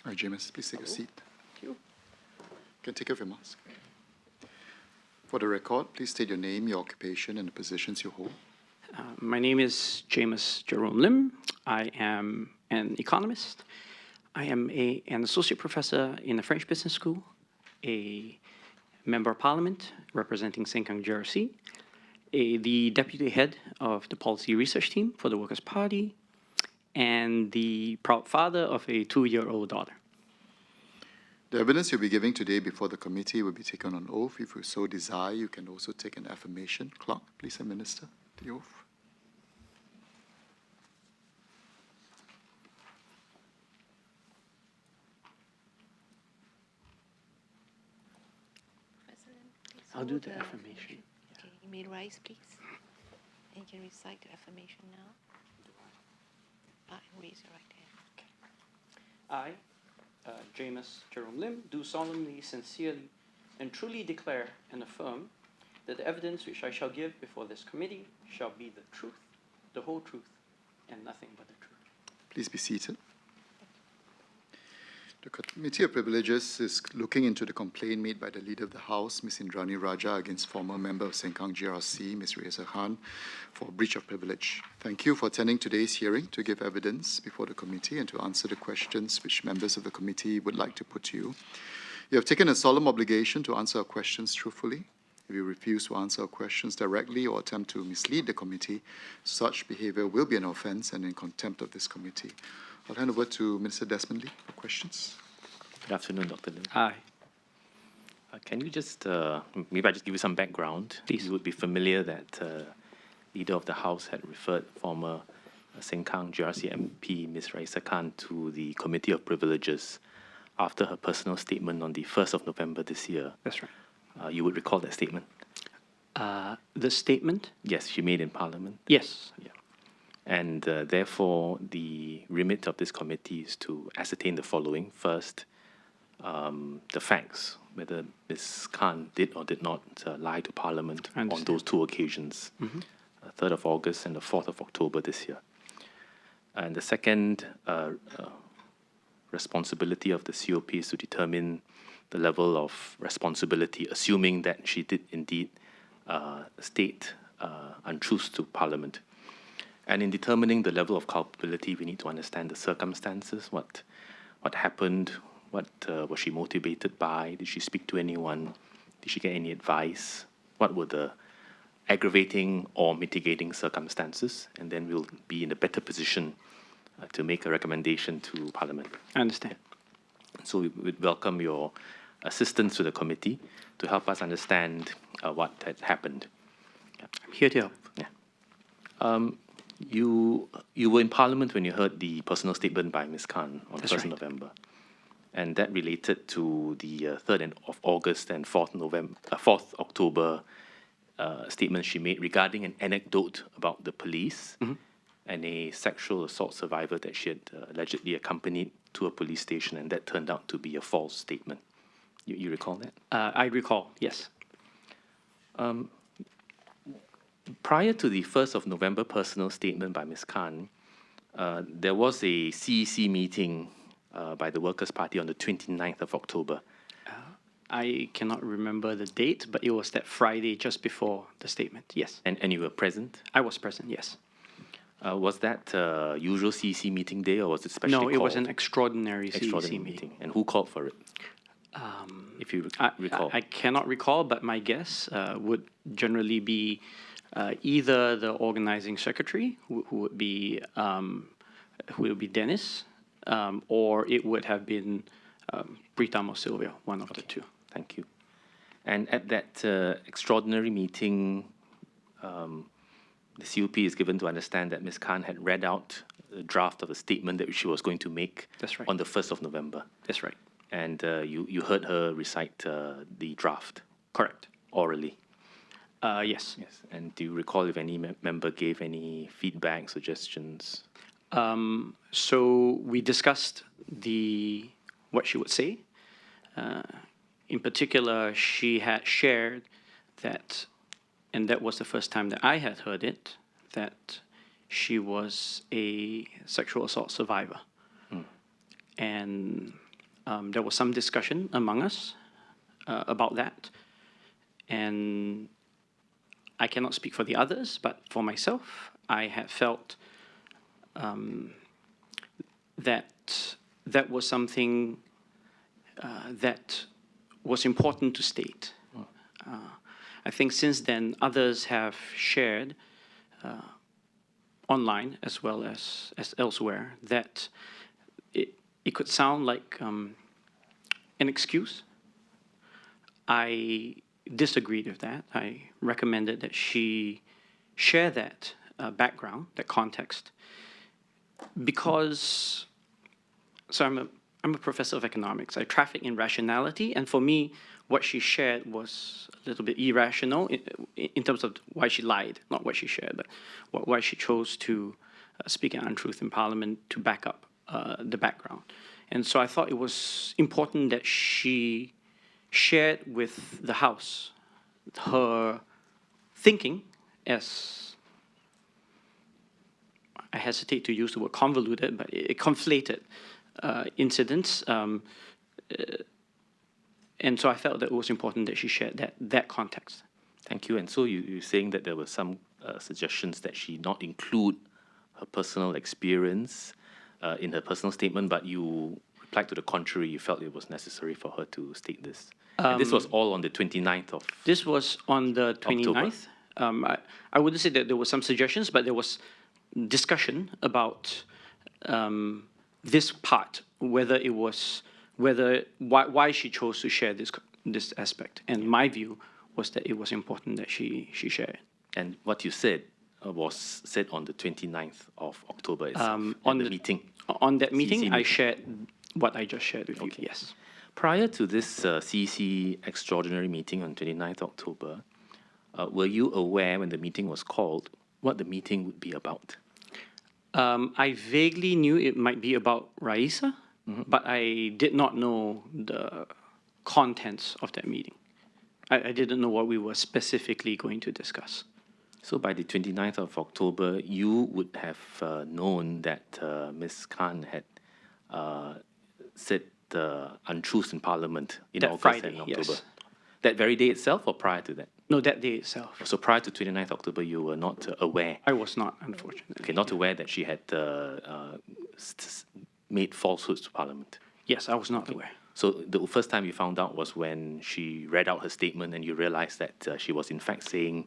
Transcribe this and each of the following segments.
All right, Jamus, please take a seat. Thank you. You can take off your mask. For the record, please state your name, your occupation, and the positions you hold. My name is Jamus Jerome Lim. I am an economist. I am an associate professor in the French Business School, a member of parliament representing Sengkang GRC, the deputy head of the policy research team for the Workers' Party, and the proud father of a 2-year-old daughter. The evidence you'll be giving today before the committee will be taken on oath. If you so desire, you can also take an affirmation. Clerk, please administer the oath. I'll do the affirmation. Okay, you may rise, please. And you can recite the affirmation now. And raise your right hand. I, Jamus Jerome Lim, do solemnly, sincerely, and truly declare and affirm that the evidence which I shall give before this committee shall be the truth, the whole truth, and nothing but the truth. Please be seated. The Committee of Privileges is looking into the complaint made by the Leader of the House, Ms. Indrani Raja, against former member of Sengkang GRC, Ms. Raeesah Khan, for breach of privilege. Thank you for attending today's hearing to give evidence before the committee and to answer the questions which members of the committee would like to put to you. You have taken a solemn obligation to answer our questions truthfully. If you refuse to answer our questions directly or attempt to mislead the committee, such behavior will be an offense and in contempt of this committee. I'll hand over to Minister Desmond Lee for questions. Good afternoon, Dr. Lim. Aye. Can you just, maybe I just give you some background? Please. You would be familiar that Leader of the House had referred former Sengkang GRC MP, Ms. Raeesah Khan, to the Committee of Privileges after her personal statement on the 1st of November this year. That's right. You would recall that statement? The statement? Yes, she made in Parliament. Yes. Yeah. And therefore, the remit of this committee is to ascertain the following. First, the facts, whether Ms. Khan did or did not lie to Parliament on those two occasions, 3rd of August and the 4th of October this year. And the second responsibility of the COP is to determine the level of responsibility, assuming that she did indeed state untruths to Parliament. And in determining the level of culpability, we need to understand the circumstances, what happened, what was she motivated by, did she speak to anyone, did she get any advice, what were the aggravating or mitigating circumstances, and then we'll be in a better position to make a recommendation to Parliament. I understand. So we would welcome your assistance to the committee to help us understand what had happened. I'm here to help. Yeah. You were in Parliament when you heard the personal statement by Ms. Khan on 1st of November, and that related to the 3rd of August and 4th October statements she made regarding an anecdote about the police and a sexual assault survivor that she had allegedly accompanied to a police station, and that turned out to be a false statement. You recall that? I recall, yes. Prior to the 1st of November personal statement by Ms. Khan, there was a CEC meeting by the Workers' Party on the 29th of October. I cannot remember the date, but it was that Friday just before the statement, yes. And you were present? I was present, yes. Was that usual CEC meeting day, or was it specially called? No, it was an extraordinary CEC meeting. And who called for it? If you recall. I cannot recall, but my guess would generally be either the organizing secretary, who would be Dennis, or it would have been Pritam or Sylvia, one of the two. Thank you. And at that extraordinary meeting, the COP is given to understand that Ms. Khan had read out the draft of a statement that she was going to make on the 1st of November. That's right. And you heard her recite the draft? Correct. Orally? Yes. Yes. And do you recall if any member gave any feedback, suggestions? So we discussed what she would say. In particular, she had shared that, and that was the first time that I had heard it, that she was a sexual assault survivor. And there was some discussion among us about that. And I cannot speak for the others, but for myself, I had felt that was something that was important to state. I think since then, others have shared online as well as elsewhere that it could sound like an excuse. I disagreed with that. I recommended that she share that background, that context, because, so I'm a professor of economics. I traffic in rationality, and for me, what she shared was a little bit irrational in terms of why she lied, not what she shared, but why she chose to speak an untruth in Parliament to back up the background. And so I thought it was important that she shared with the House her thinking, as I hesitate to use the word convoluted, but it conflated incidents. And so I felt that it was important that she shared that context. Thank you. And so you're saying that there were some suggestions that she not include her personal experience in her personal statement, but you replied to the contrary. You felt it was necessary for her to state this. And this was all on the 29th of This was on the 29th. I wouldn't say that there were some suggestions, but there was discussion about this part, why she chose to share this aspect. And my view was that it was important that she share it. And what you said was said on the 29th of October itself, on the meeting. On that meeting, CC I shared what I just shared with you, yes. Prior to this CC extraordinary meeting on 29th October, were you aware when the meeting was called what the meeting would be about? I vaguely knew it might be about Raeesah, but I did not know the contents of that meeting. I didn't know what we were specifically going to discuss. So by the 29th of October, you would have known that Ms. Khan had said the untruths in Parliament in That August Friday, and October. yes. That very day itself or prior to that? No, that day itself. So prior to 29th October, you were not aware? I was not, unfortunately. Okay, not aware that she had made falsehoods to Parliament? Yes, I was not aware. So the first time you found out was when she read out her statement and you realized that she was in fact saying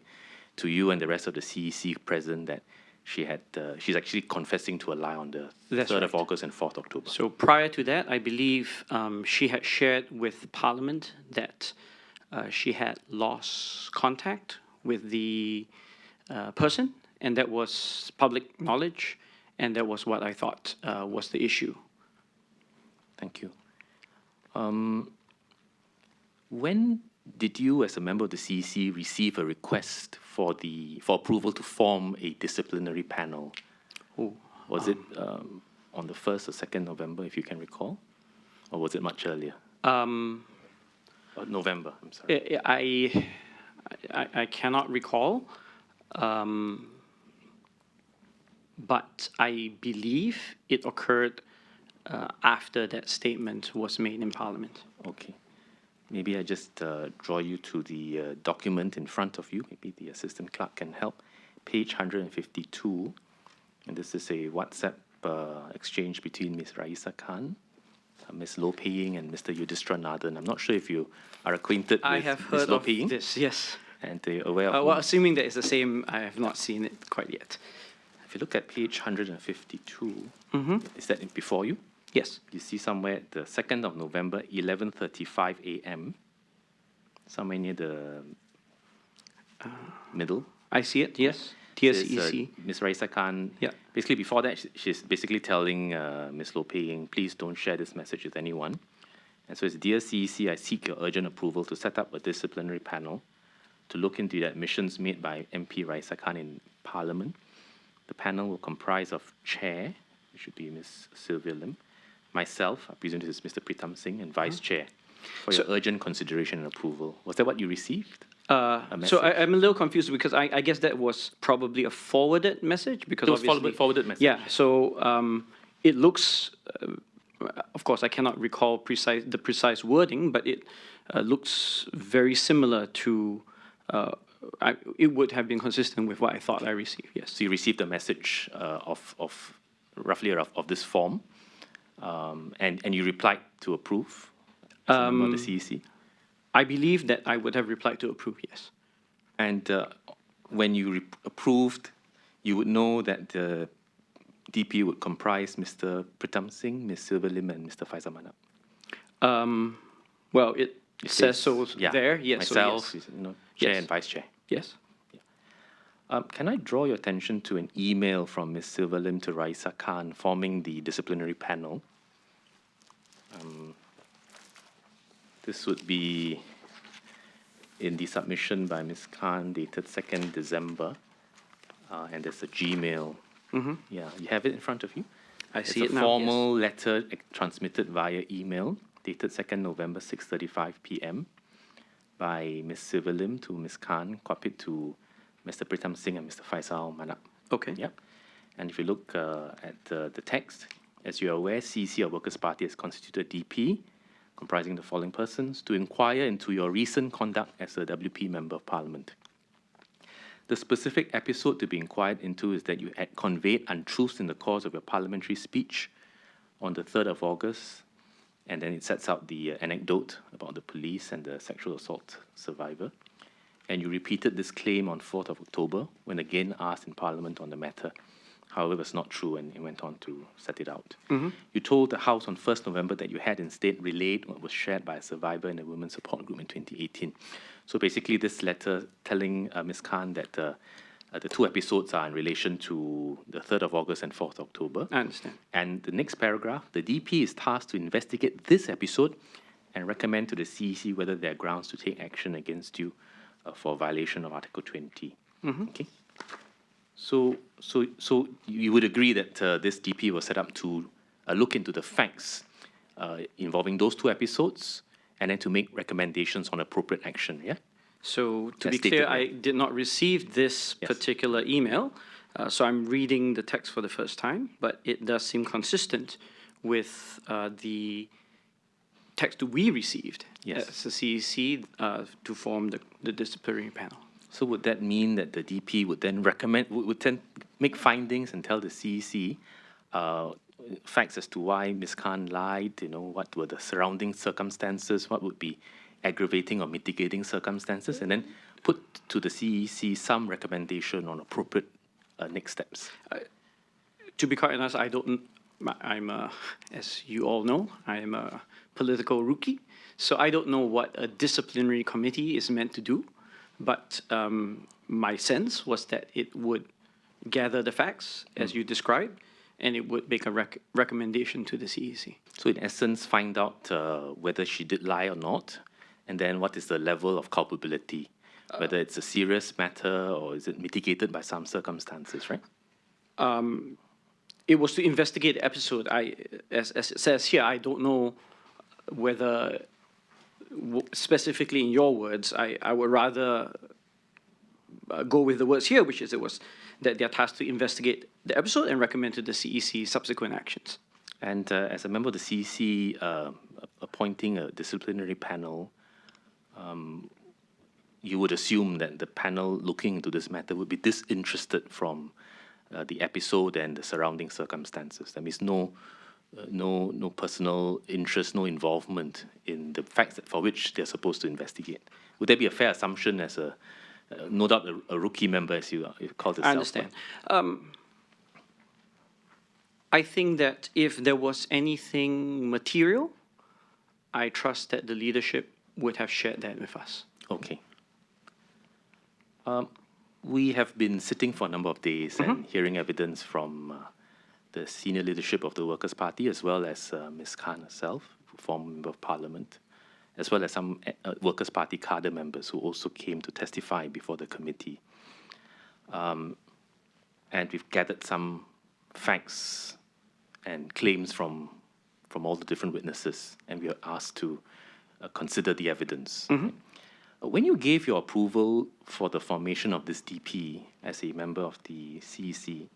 to you and the rest of the CEC present that she's actually confessing to a lie on the 3rd of August and 4th October. So prior to that, I believe she had shared with Parliament that she had lost contact with the person, and that was public knowledge, and that was what I thought was the issue. Thank you. When did you, as a member of the CEC, receive a request for approval to form a disciplinary panel? Was it on the 1st or 2nd November, if you can recall? Or was it much earlier? November, I'm sorry. I cannot recall, but I believe it occurred after that statement was made in Parliament. Okay. Maybe I just draw you to the document in front of you. Maybe the assistant clerk can help. Page 152. And this is a WhatsApp exchange between Ms. Raeesah Khan, Ms. Loh Pei-ying, and Mr. Yudhishthra Nathan. I'm not sure if you are acquainted I with have Ms. heard Loh of Pei-ying. this, yes. And aware of Well, assuming that it's the same, I have not seen it quite yet. If you look at page 152, is that before you? Yes. You see somewhere the 2nd of November, 11:35 a.m., somewhere near the middle. I see it, yes. Says, TSEC. Ms. Raeesah Khan, Yeah. basically before that, she's basically telling Ms. Loh Pei-ying, please don't share this message with anyone. And so it's, Dear CEC, I seek your urgent approval to set up a disciplinary panel to look into the admissions made by MP Raeesah Khan in Parliament. The panel will comprise of chair, which should be Ms. Sylvia Lim, myself, I presume this is Mr. Pritam Singh, and vice chair, for your urgent consideration and approval. Was that what you received? So I'm a little confused because I guess that was probably a forwarded message because It was obviously forwarded message. Yeah. So it looks of course, I cannot recall the precise wording, but it looks very similar to. It would have been consistent with what I thought I received. Yes. So you received a message of roughly of this form, and you replied to approve as a member of the CEC. I believe that I would have replied to approve. Yes. And when you approved, you would know that the DP would comprise Mr. Pritam Singh, Ms. Silva Lim, and Mr. Faisal Manap. Well, it says so there. Yes. Myself, so yes. Chair Yes. and Vice Chair. Yes. Can I draw your attention to an email from Ms. Silva Lim to Raeesah Khan forming the disciplinary panel? This would be in the submission by Ms. Khan dated 2nd December, and there's a Gmail. Yeah, you have it in front of you? I see it It's a now. formal letter transmitted via email dated 2nd November, 6:35 p.m. by Ms. Silva Lim to Ms. Khan, copied to Mr. Pritam Singh and Mr. Faisal Manap. Okay. Yep. And if you look at the text, as you are aware, CEC or Workers' Party has constituted DP, comprising the following persons, to inquire into your recent conduct as a WP Member of Parliament. The specific episode to be inquired into is that you had conveyed untruths in the course of your parliamentary speech on the 3rd of August, and then it sets out the anecdote about the police and the sexual assault survivor. And you repeated this claim on 4th of October, when again asked in Parliament on the matter. However, it was not true, and he went on to set it out. You told the House on 1st November that you had instead relayed what was shared by a survivor in a women's support group in 2018. So basically, this letter telling Ms. Khan that the two episodes are in relation to the 3rd of August and 4th October. I understand. And the next paragraph, the DP is tasked to investigate this episode and recommend to the CEC whether there are grounds to take action against you for violation of Article 20. Okay. So you would agree that this DP was set up to look into the facts involving those two episodes and then to make recommendations on appropriate action, yeah? So to As be stated clear, there. I did not receive this Yes. particular email, so I'm reading the text for the first time, but it does seem consistent with the text we received Yes. as the CEC to form the disciplinary panel. So would that mean that the DP would then would then make findings and tell the CEC facts as to why Ms. Khan lied, what were the surrounding circumstances, what would be aggravating or mitigating circumstances, and then put to the CEC some recommendation on appropriate next steps? To be quite honest, as you all know, I am a political rookie, so I don't know what a disciplinary committee is meant to do, but my sense was that it would gather the facts as you described, and it would make a recommendation to the CEC. So in essence, find out whether she did lie or not, and then what is the level of culpability, whether it's a serious matter or is it mitigated by some circumstances, right? It was to investigate the episode. As it says here, I don't know whether, specifically in your words, I would rather go with the words here, which is that they're tasked to investigate the episode and recommend to the CEC subsequent actions. And as a member of the CEC appointing a disciplinary panel, you would assume that the panel looking into this matter would be disinterested from the episode and the surrounding circumstances. That means no personal interest, no involvement in the facts for which they're supposed to investigate. Would that be a fair assumption as no doubt a rookie member, as you called yourself? I understand. I think that if there was anything material, I trust that the leadership would have shared that with us. Okay. We have been sitting for a number of days and hearing evidence from the senior leadership of the Workers' Party, as well as Ms. Khan herself, former Member of Parliament, as well as some Workers' Party cadre members who also came to testify before the committee. And we've gathered some facts and claims from all the different witnesses, and we are asked to consider the evidence. When you gave your approval for the formation of this DP as a member of the CEC,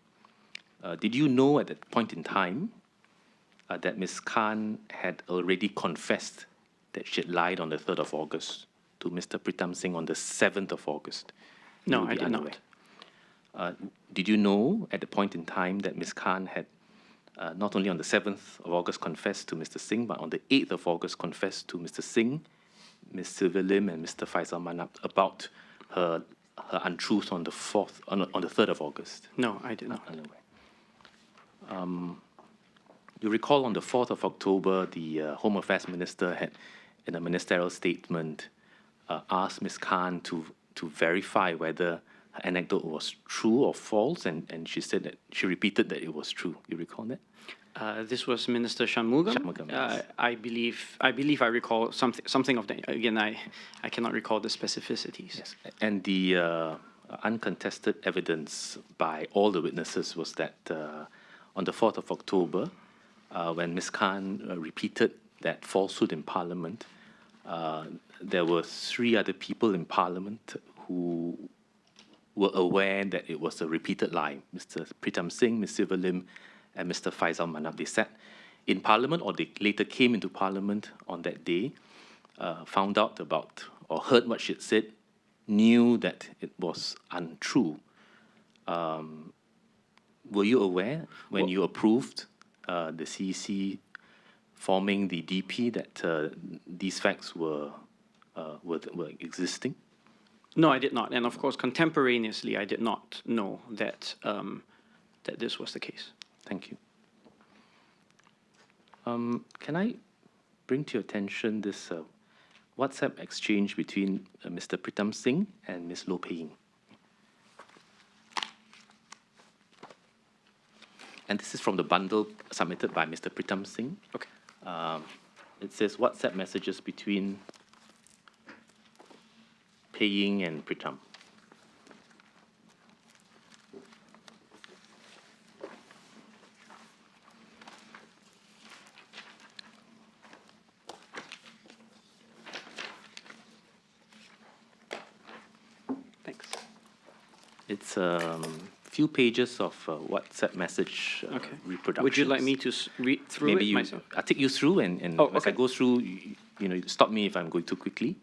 did you know at that point in time that Ms. Khan had already confessed that she had lied on the 3rd of August to Mr. Pritam Singh on the 7th of August. No, You'll I be did unaware. not. Did you know at the point in time that Ms. Khan had not only on the 7th of August confessed to Mr. Singh, but on the 8th of August confessed to Mr. Singh, Ms. Sylvia Lim, and Mr. Faisal Manap about her untruth on the 3rd of August? No, I did not. Unaware. You recall on the 4th of October, the Home Affairs Minister had, in a ministerial statement, asked Ms. Khan to verify whether her anecdote was true or false, and she said that she repeated that it was true. You recall that? This was Minister Shanmugam. Shanmugam, yes. I believe I recall something of that. Again, I cannot recall the specificities. Yes. And the uncontested evidence by all the witnesses was that on the 4th of October, when Ms. Khan repeated that falsehood in Parliament, there were 3 other people in Parliament who were aware that it was a repeated lie. Mr. Pritam Singh, Ms. Sylvia Lim, and Mr. Faisal Manap. They sat in Parliament, or they later came into Parliament on that day, found out about or heard what she had said, knew that it was untrue. Were you aware when you approved the CEC forming the DP that these facts were existing? No, I did not. And of course, contemporaneously, I did not know that that this was the case. Thank you. Can I bring to your attention this WhatsApp exchange between Mr. Pritam Singh and Ms. Loh Pei Ying? And this is from the bundle submitted by Mr. Pritam Singh. Okay. It says WhatsApp messages between Pei Ying and Pritam. Thanks. It's few pages of WhatsApp message Okay. reproductions. Would you like me to read through Maybe it myself? I'll take you through, and Oh, as I okay. go through, you stop me if I'm going too quickly.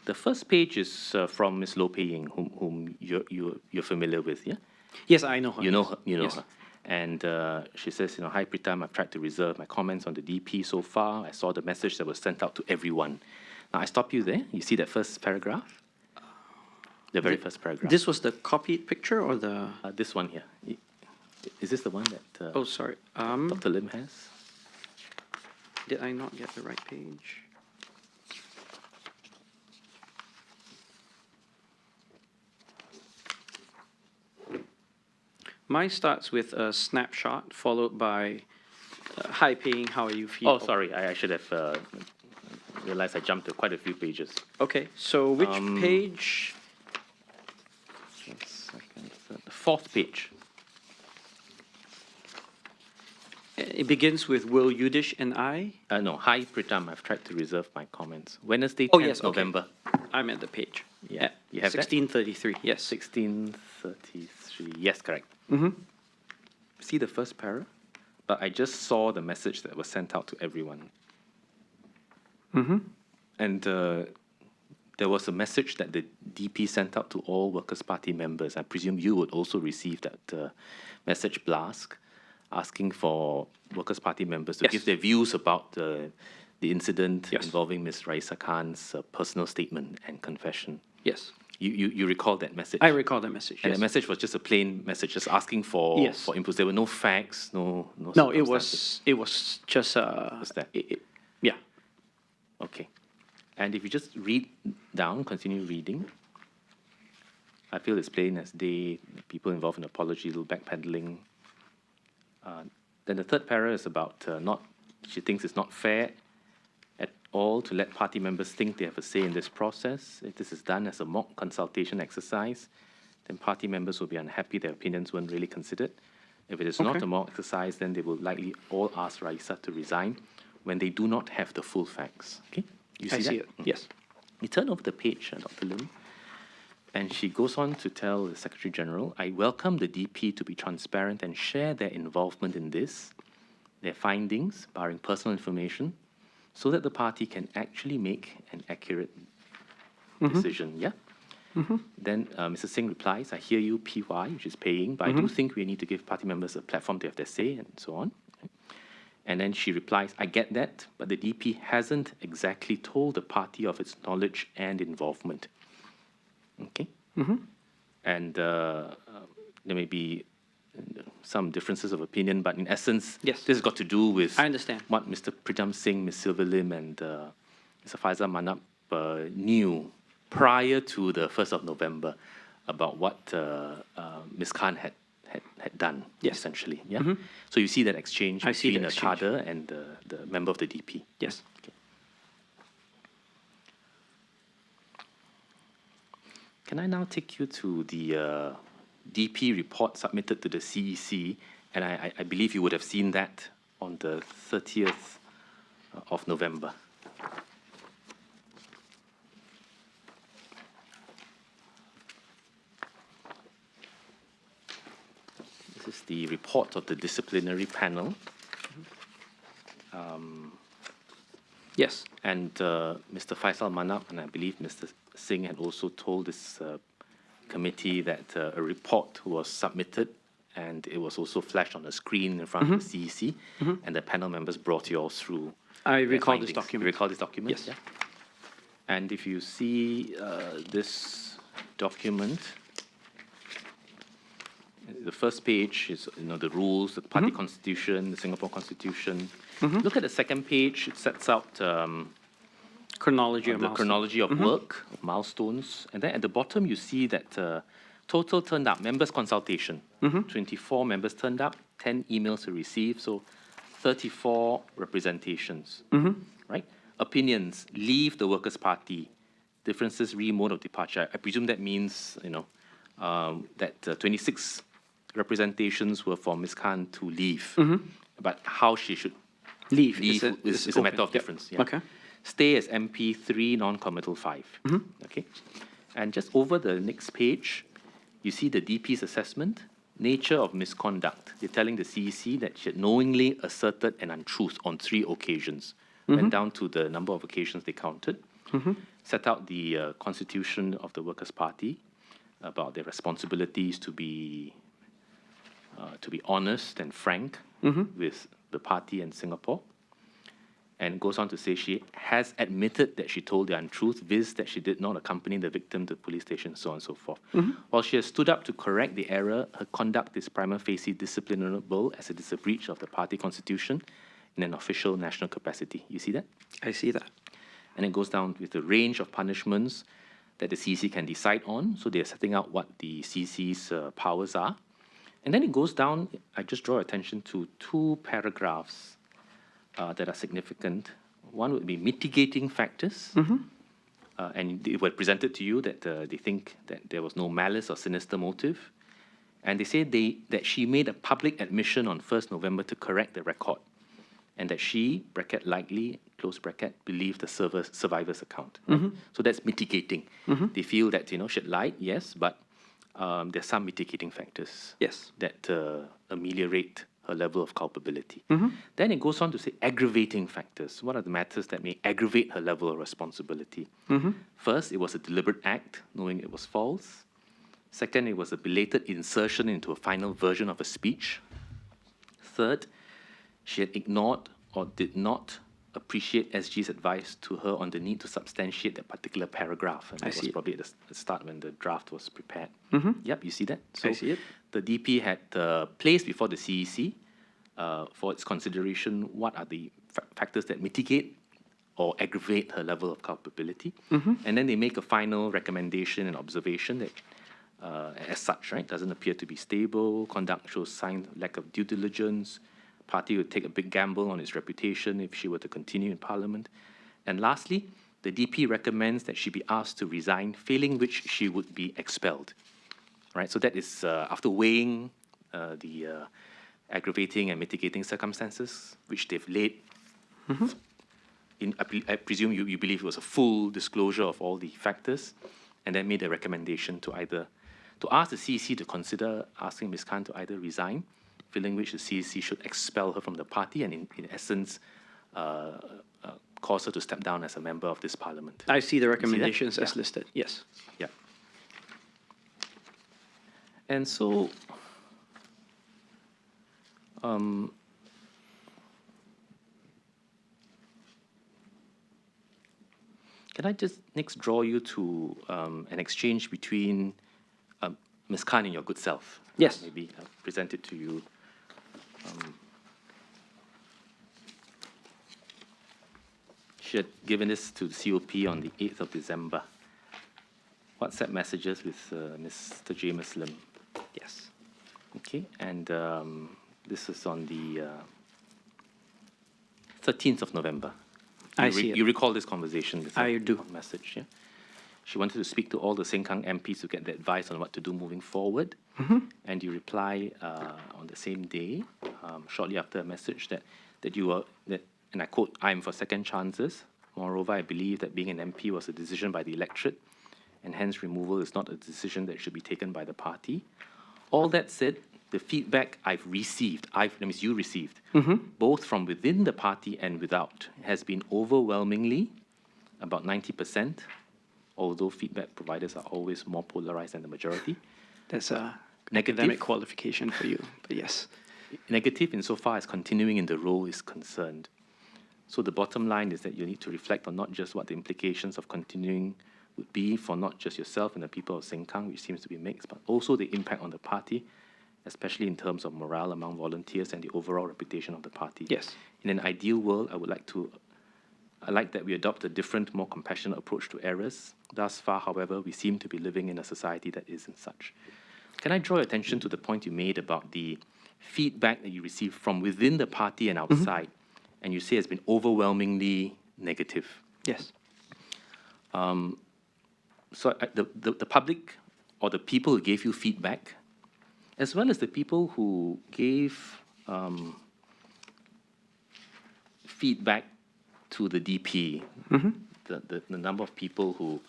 The first page is from Ms. Loh Pei Ying, whom you're familiar with, yeah? Yes, I know her. You know her, Yes. her. And she says, hi Pritam, I've tried to reserve my comments on the DP so far. I saw the message that was sent out to everyone. Now, I stop you there. You see that first paragraph? The very first paragraph. This was the copied picture or the? This one here. Is this the one that Oh, sorry. Dr. Lim has? Did I not get the right page? Mine starts with a snapshot followed by hi Pei, how are you feeling? Oh, sorry. I should have realized I jumped to quite a few pages. Okay, so which page? Second, third, the 4th page. It begins with Will Yudish and I. No, hi Pritam, I've tried to reserve my comments. Wednesday, 10th Oh, yes, okay. November, I'm at the page. Yeah, you have that? 1633, yes. 1633. Yes, correct. Mm-hmm. See the first para? But I just saw the message that was sent out to everyone. Mm-hmm. And there was a message that the DP sent out to all Workers' Party members. I presume you would also receive that message blast asking for Workers' Party members to Yes. give their views about the incident Yes. involving Ms. Raeesah Khan's personal statement and confession. Yes, You recall that message? I recall the message, And yes. the message was just a plain message, just asking for Yes. for inputs. There were no facts, no. No, it circumstances. was just Just that. yeah. Okay. And if you just read down, continue reading, I feel it's plain as day, people involved in apology, little backpedaling. Then the third para is about she thinks it's not fair at all to let party members think they have a say in this process. If this is done as a mock consultation exercise, then party members will be unhappy their opinions weren't really considered. If it is not Okay. a mock exercise, then they will likely all ask Raeesah to resign when they do not have the full facts. Okay? You I see that? it, yes. You turn over the page, Dr. Lim, and she goes on to tell the Secretary General, I welcome the DP to be transparent and share their involvement in this. their findings, barring personal information, so that the party can actually make an accurate decision. Yeah? Then Mr. Singh replies, I hear you, PY, which is paying, but I do think we need to give party members a platform to have their say, and so on. And then she replies, I get that, but the DP hasn't exactly told the party of its knowledge and involvement. Okay? And there may be some differences of opinion, but in essence, Yes. this has got to do with I understand. what Mr. Prijam Singh, Ms. Silver Lim, and Mr. Faisal Manap knew prior to the 1st of November about what Ms. Khan had done, Yes. essentially. Yeah. So you see that exchange I see the between a exchange. cadre and the member of the DP. Yes. Okay. Can I now take you to the DP report submitted to the CEC? And I believe you would have seen that on the 30th of November. This is the report of the disciplinary panel. Yes. And Mr. Faisal Manap, and I believe Mr. Singh had also told this committee that a report was submitted, and it was also flashed on the screen in front of the CEC, and the panel members brought you all through. I their recall this findings. document. You recall this document? Yes. Yeah. And if you see this document, the first page is the rules, the party constitution, the Singapore Constitution. Look at the second page. It sets out Chronology of the milestones. chronology of work, of milestones. And then at the bottom, you see that total turned up, members consultation. 24 members turned up, 10 emails were received, so 34 representations. Right? Opinions, leave the Workers' Party. Differences, re-mode of departure. I presume that means, that 26 representations were for Ms. Khan to leave. But how she should Leave. leave is a matter of difference. Yeah. Okay. Stay as MP 3, non-committal 5. Okay. And just over the next page, you see the DP's assessment, nature of misconduct. They're telling the CEC that she had knowingly asserted an untruth on 3 occasions. Went down to the number of occasions they counted. Set out the constitution of the Workers' Party about their responsibilities to be honest and frank with the party and Singapore. And goes on to say she has admitted that she told the untruth, viz. That she did not accompany the victim to the police station, so on and so forth. While she has stood up to correct the error, her conduct is prima facie disciplinable as it is a breach of the party constitution in an official national capacity. You see that? I see that. And it goes down with the range of punishments that the CEC can decide on. So they're setting out what the CEC's powers are. And then it goes down, I just draw attention to 2 paragraphs that are significant. One would be mitigating factors. And they were presented to you that they think that there was no malice or sinister motive. And they say that she made a public admission on 1st November to correct the record. And that she, bracket likely, close bracket, believed the survivor's account. Right? So that's mitigating. They feel that, she had lied, yes, but there's some mitigating factors Yes. that ameliorate her level of culpability. Then it goes on to say aggravating factors. What are the matters that may aggravate her level of responsibility? First, it was a deliberate act, knowing it was false. Second, it was a belated insertion into a final version of a speech. Third, she had ignored or did not appreciate SG's advice to her on the need to substantiate that particular paragraph. And that was probably at the start when the draft was prepared. Yep, you see that? So I see it. the DP had placed before the CEC for its consideration what are the factors that mitigate or aggravate her level of culpability. And then they make a final recommendation and observation that, as such, right, doesn't appear to be stable, conduct shows signs of lack of due diligence, party would take a big gamble on its reputation if she were to continue in Parliament. And lastly, the DP recommends that she be asked to resign, failing which she would be expelled. Right, so that is after weighing the aggravating and mitigating circumstances, which they've laid. I presume you believe it was a full disclosure of all the factors, and then made a recommendation to ask the CEC to consider asking Ms. Khan to either resign, filling which the CEC should expel her from the party and, in essence, cause her to step down as a member of this parliament. I see the recommendations as Yeah. listed, yes. Yeah. And so, can I just next draw you to an exchange between Ms. Khan and your good self? Yes. Maybe I'll present it to you. She had given this to the COP on the 8th of December. WhatsApp messages with Mr. Jamus Lim. Yes. Okay, and this is on the 13th of November. I You see it. You recall this conversation? This I do. message, yeah? She wanted to speak to all the Sengkang MPs to get their advice on what to do moving forward. And you reply on the same day, shortly after a message, that you were, and I quote, "I am for second chances. Moreover, I believe that being an MP was a decision by the electorate, and hence removal is not a decision that should be taken by the party. All that said, the feedback I've received, that means you received, both from within the party and without, has been overwhelmingly, about 90%, although feedback providers are always more polarized than the majority. That's a Negative. academic qualification for you, but yes. Negative insofar as continuing in the role is concerned. So the bottom line is that you need to reflect on not just what the implications of continuing would be for not just yourself and the people of Sengkang, which seems to be mixed, but also the impact on the party, especially in terms of morale among volunteers and the overall reputation of the party. Yes. In an ideal world, I like that we adopt a different, more compassionate approach to errors. Thus far, however, we seem to be living in a society that isn't such. Can I draw your attention to the point you made about the feedback that you receive from within the party and outside, and you say it's been overwhelmingly negative? Yes. So the public or the people who gave you feedback, as well as the people who gave feedback to the DP, the number of people who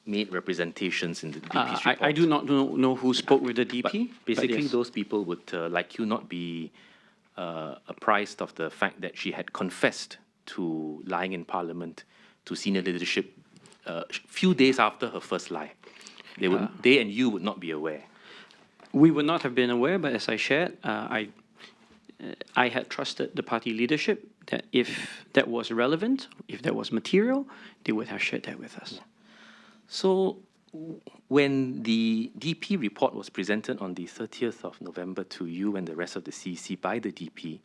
made representations in the DP's report. I do not know who spoke with the DP. But basically, yes. those people would, like you, not be apprised of the fact that she had confessed to lying in Parliament to senior leadership few days after her first lie. They and you would not be aware. We would not have been aware, but as I shared, I had trusted the party leadership that if that was relevant, if that was material, they would have shared that with us. So when the DP report was presented on the 30th of November to you and the rest of the CEC by the DP,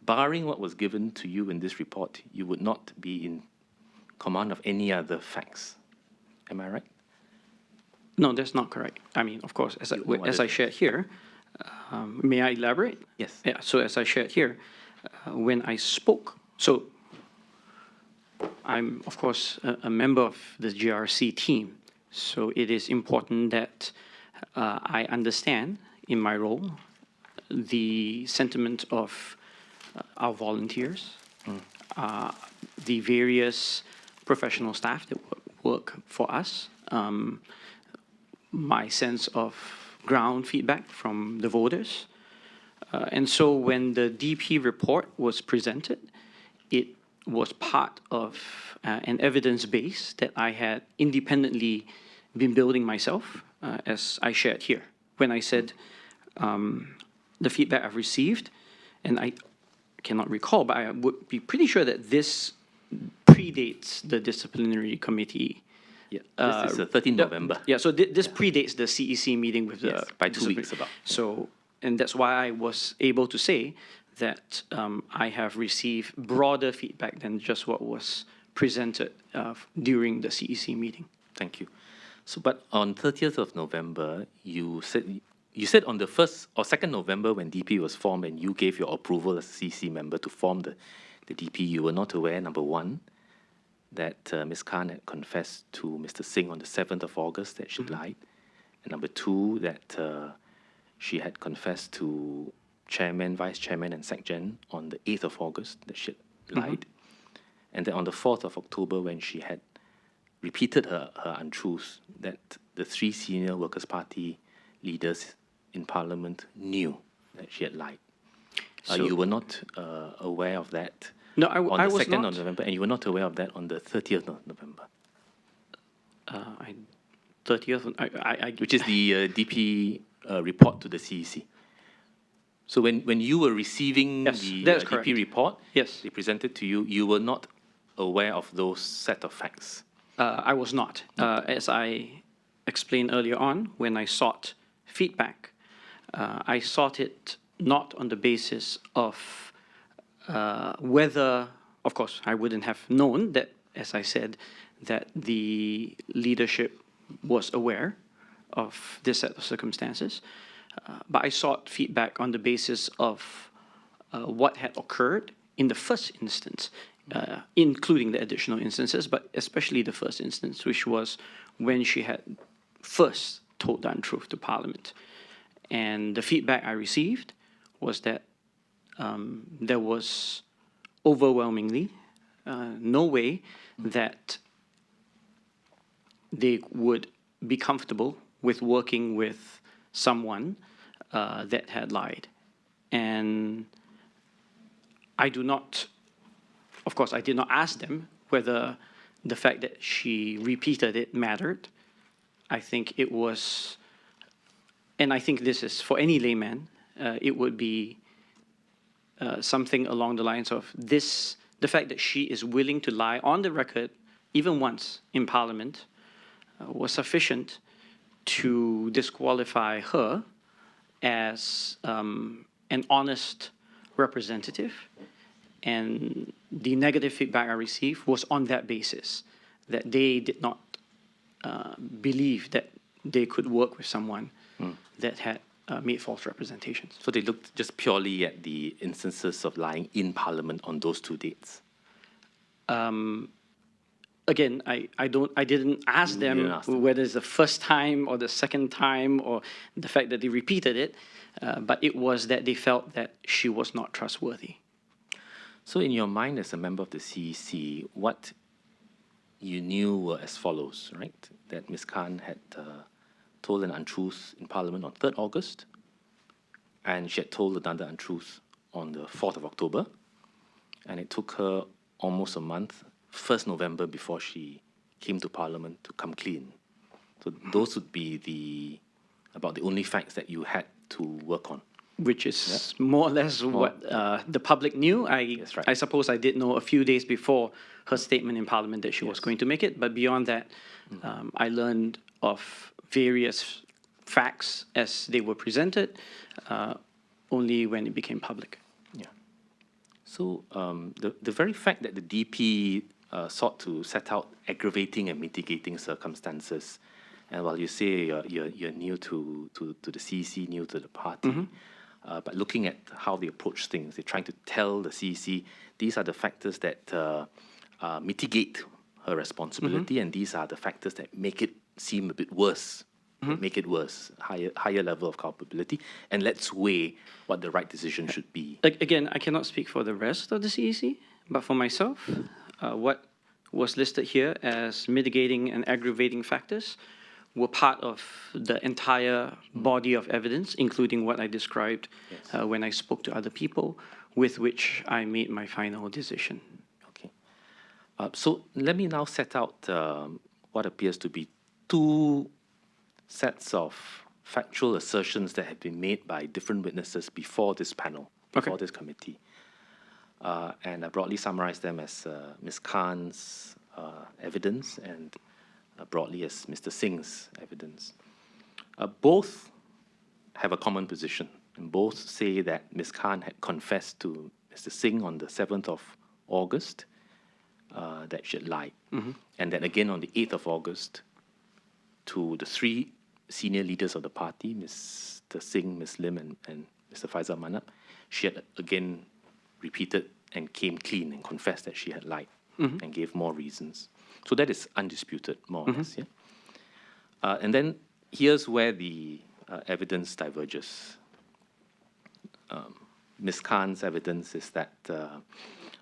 barring what was given to you in this report, you would not be in command of any other facts. Am I right? No, that's not correct. I mean, of course, as You know I shared here, may I elaborate? Yes. Yeah, so as I shared here, when I spoke, so I'm, of course, a member of the GRC team, so it is important that I understand in my role the sentiment of our volunteers, the various professional staff that work for us, my sense of ground feedback from the voters. And so when the DP report was presented, it was part of an evidence base that I had independently been building myself, as I shared here. When I said the feedback I've received, and I cannot recall, but I would be pretty sure that this predates the disciplinary committee. Yeah, this is 13 November. Yeah, so this predates the CEC meeting with the... Yes, by 2 weeks about. So, and that's why I was able to say that I have received broader feedback than just what was presented during the CEC meeting. Thank you. So, but on 30th of November, you said on the 1st or 2nd November when DP was formed and you gave your approval as a CEC member to form the DP, you were not aware, number one, that Ms. Khan had confessed to Mr. Singh on the 7th of August that she lied. And number two, that she had confessed to Chairman, Vice Chairman, and SecGen on the 8th of August that she had lied. And then on the 4th of October, when she had repeated her untruths, that the three senior Workers' Party leaders in Parliament knew that she had lied. So- You were not aware of that No, on I the was 2nd not. of November, and you were not aware of that on the 30th of November, 30th, which is the DP report to the CEC. So when you were receiving Yes, the that is DP correct. report, Yes. they presented to you, you were not aware of those set of facts. I was not. As I explained earlier on, when I sought feedback, I sought it not on the basis of whether, of course, I wouldn't have known that, as I said, that the leadership was aware of this set of circumstances, but I sought feedback on the basis of what had occurred in the first instance, including the additional instances, but especially the first instance, which was when she had first told the untruth to Parliament. And the feedback I received was that there was overwhelmingly no way that they would be comfortable with working with someone that had lied. And I do not, of course, I did not ask them whether the fact that she repeated it mattered. I think it was, and I think this is for any layman, it would be something along the lines of this, the fact that she is willing to lie on the record, even once in Parliament, was sufficient to disqualify her as an honest representative. And the negative feedback I received was on that basis, that they did not believe that they could work with someone that had made false representations. So they looked just purely at the instances of lying in Parliament on those 2 dates. Again, I didn't ask them didn't ask them. whether it's the first time or the second time or the fact that they repeated it, but it was that they felt that she was not trustworthy. So in your mind as a member of the CEC, what you knew were as follows, right? That Ms. Khan had told an untruth in Parliament on 3rd August, and she had told another untruth on the 4th of October, and it took her almost a month, 1st November, before she came to Parliament to come clean. So those would be about the only facts that you had to work on. Which is more or less what the public knew. That's right. I suppose I did know a few days before her statement in Parliament that she was going to make it, but beyond that, I learned of various facts as they were presented only when it became public. Yeah. So the very fact that the DP sought to set out aggravating and mitigating circumstances, and while you say you're new to the CEC, new to the party, but looking at how they approach things, they're trying to tell the CEC these are the factors that mitigate her responsibility, and these are the factors that make it seem a bit worse, make it worse, higher level of culpability, and let's weigh what the right decision should be. Again, I cannot speak for the rest of the CEC, but for myself, what was listed here as mitigating and aggravating factors were part of the entire body of evidence, including what I described when I spoke to other people, with which I made my final decision. Okay. So let me now set out what appears to be 2 sets of factual assertions that have been made by different witnesses before this panel, before this committee. And I broadly summarize them as Ms. Khan's evidence and broadly as Mr. Singh's evidence. Both have a common position, and both say that Ms. Khan had confessed to Mr. Singh on the 7th of August that she had lied, and then again on the 8th of August to the 3 senior leaders of the party, Mr. Singh, Ms. Lim, and Mr. Faisal Manap, she had again repeated and came clean and confessed that she had lied and gave more reasons. So that is undisputed, more or less. Yeah? And then here's where the evidence diverges. Ms. Khan's evidence is that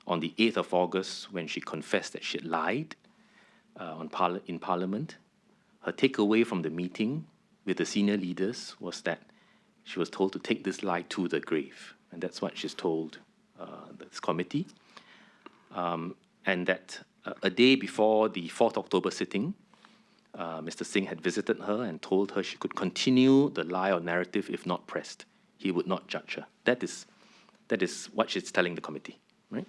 on the 8th of August, when she confessed that she had lied in Parliament, her takeaway from the meeting with the senior leaders was that she was told to take this lie to the grave. And that's what she's told this committee. And that a day before the 4th October sitting, Mr. Singh had visited her and told her she could continue the lie or narrative if not pressed. He would not judge her. That is what she's telling the committee, right?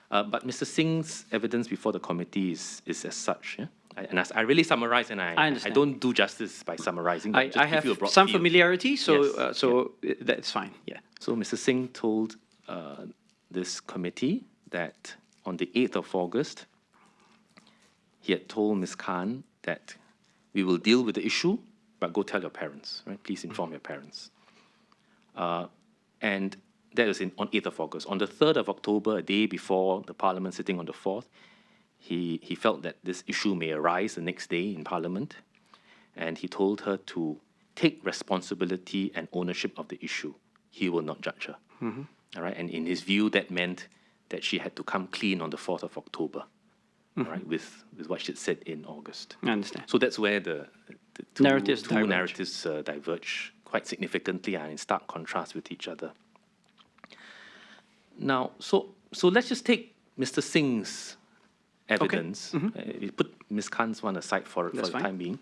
But Mr. Singh's evidence before the committee is as such. Yeah? And as I really summarize, and I don't do justice by summarizing. But I have some feel. familiarity, so Yes, that's fine. Yeah. So Mr. Singh told this committee that on the 8th of August, he had told Ms. Khan that we will deal with the issue, but go tell your parents, right? Please inform your parents. And that was on 8th of August. On the 3rd of October, a day before the Parliament sitting on the 4th, he felt that this issue may arise the next day in Parliament, and he told her to take responsibility and ownership of the issue. He will not judge her. All right? And in his view, that meant that she had to come clean on the 4th of October, all right, with what she had said in August. I understand. So that's where the two Narratives two diverge. narratives diverge quite significantly and in stark contrast with each other. Now, so let's just take Mr. Singh's evidence. We put Ms. Khan's one aside for the fine. time being.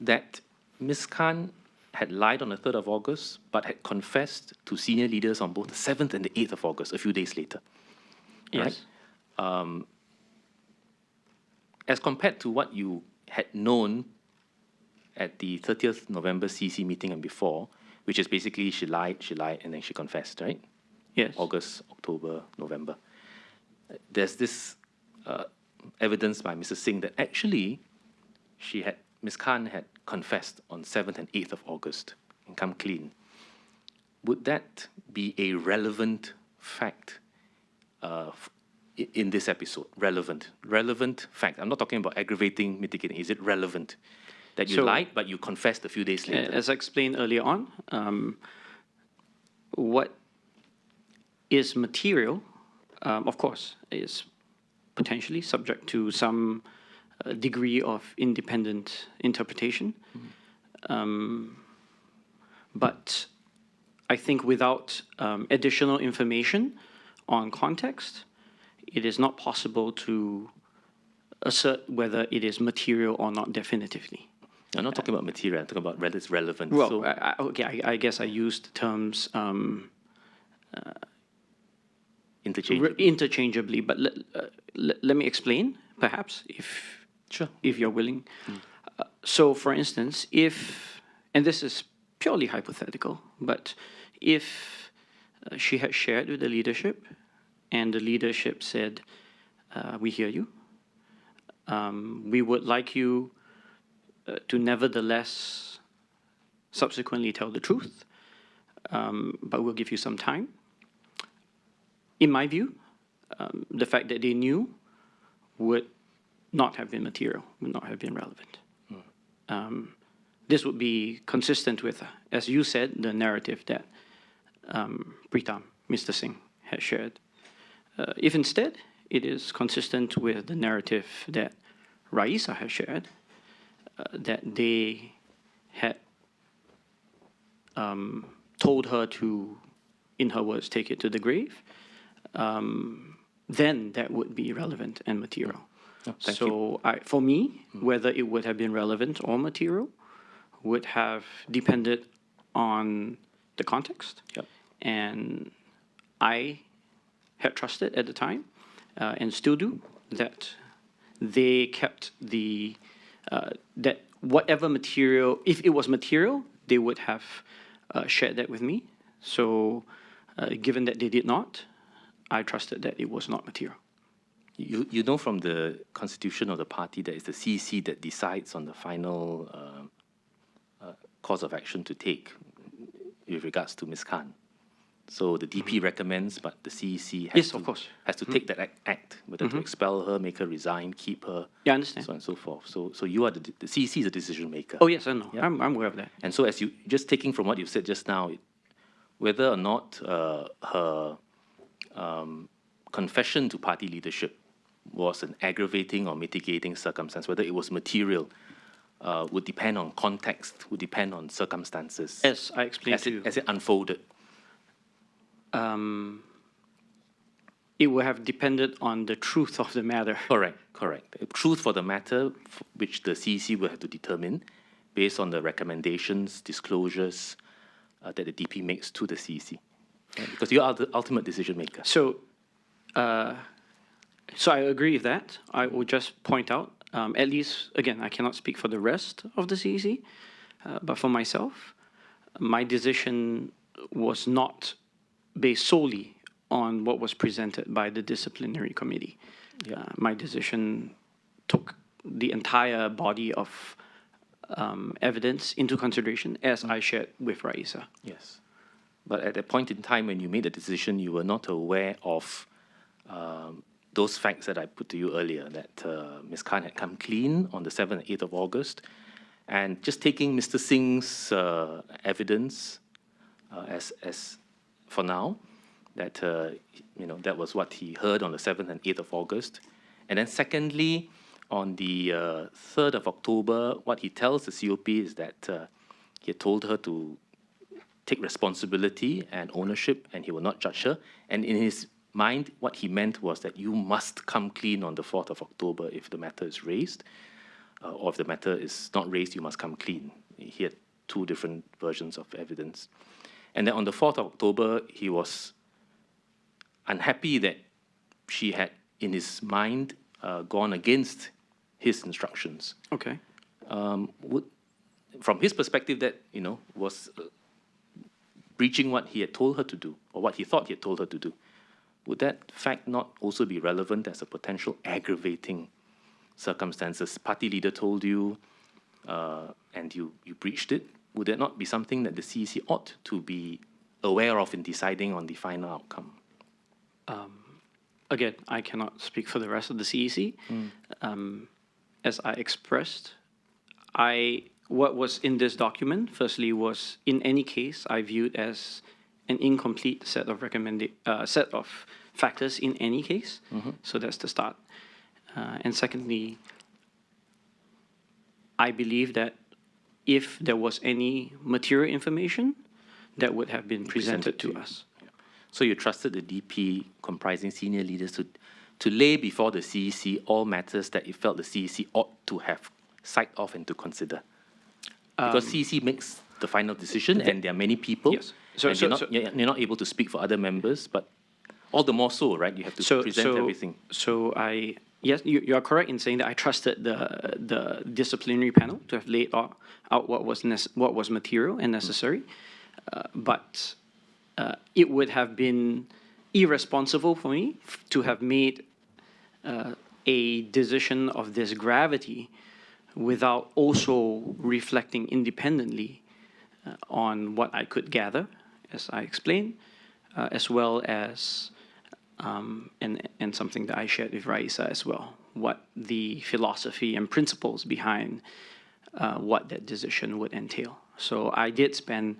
That Ms. Khan had lied on the 3rd of August, but had confessed to senior leaders on both the 7th and the 8th of August, a few days later. Yes. Right? As compared to what you had known at the 30th November CC meeting and before, which is basically she lied, and then she confessed, right? Yes. August, October, November. There's this evidence by Mrs. Singh that actually Ms. Khan had confessed on 7th and 8th of August and come clean. Would that be a relevant fact in this episode? Relevant fact. I'm not talking about aggravating, mitigating. Is it relevant that you lied, but you confessed a few days later? As I explained earlier on, what is material, of course, is potentially subject to some degree of independent interpretation. But I think without additional information on context, it is not possible to assert whether it is material or not definitively. I'm not talking about material, I'm talking about whether it's relevant. Well, So, I guess I used terms interchangeably, but let me explain, perhaps, if you're willing. So, for instance, and this is purely hypothetical, but if she had shared with the leadership and the leadership said, we hear you, we would like you to nevertheless subsequently tell the truth, but we'll give you some time. In my view, the fact that they knew would not have been material, would not have been relevant. This would be consistent with, as you said, the narrative that Pritam, Mr. Singh, has shared. If instead it is consistent with the narrative that Raeesah has shared, that they had told her to, in her words, take it to the grave, then that would be relevant and material. For me, whether it would have been relevant or material would have depended on the context. Yep. And I had trusted at the time, and still do, that they kept that whatever material, if it was material, they would have shared that with me. So given that they did not, I trusted that it was not material. you know from the constitution of the party that it's the CEC that decides on the final course of action to take with regards to Ms. Khan. So the DP recommends, but the CEC has to take that act, whether to expel her, make her resign, keep her, Yeah, I understand. so on and so forth. So you are the CEC is the decision maker. Oh, yes, I know. Yeah. I'm aware of that. And so as you, just taking from what you said just now, whether or not her confession to party leadership was an aggravating or mitigating circumstance, whether it was material, would depend on context, would depend on circumstances. As I explained to you. As it unfolded. It would have depended on the truth of the matter. Correct. The truth for the matter, which the CEC will have to determine based on the recommendations, disclosures that the DP makes to the CEC. Right? Because you are the ultimate decision maker. So I agree with that. I will just point out, at least, again, I cannot speak for the rest of the CEC, but for myself, my decision was not based solely on what was presented by the disciplinary committee. My decision took the entire body of evidence into consideration, as I shared with Raeesah. Yes. But at that point in time when you made the decision, you were not aware of those facts that I put to you earlier, that Ms. Khan had come clean on the 7th and 8th of August. And just taking Mr. Singh's evidence as for now, that that was what he heard on the 7th and 8th of August. And then secondly, on the 3rd of October, what he tells the COP is that he had told her to take responsibility and ownership, and he will not judge her. And in his mind, what he meant was that you must come clean on the 4th of October if the matter is raised, or if the matter is not raised, you must come clean. He had two different versions of evidence. And then on the 4th of October, he was unhappy that she had, in his mind, gone against his instructions. Okay. From his perspective, that was breaching what he had told her to do, or what he thought he had told her to do. Would that fact not also be relevant as a potential aggravating circumstances? Party leader told you, and you breached it. Would that not be something that the CEC ought to be aware of in deciding on the final outcome? Again, I cannot speak for the rest of the CEC. As I expressed, what was in this document, firstly, was in any case I viewed as an incomplete set of factors in any case. So that's the start. And secondly, I believe that if there was any material information, that would have been presented to us. So you trusted the DP, comprising senior leaders, to lay before the CEC all matters that you felt the CEC ought to have sight of and to consider? Because CEC makes the final decision, and there are many people. Yes. You're not able to speak for other members, but all the more so, right? You have to present everything. Yes, you are correct in saying that I trusted the disciplinary panel to have laid out what was material and necessary, but it would have been irresponsible for me to have made a decision of this gravity without also reflecting independently on what I could gather, as I explained, as well as and something that I shared with Raeesah as well, what the philosophy and principles behind what that decision would entail. So I did spend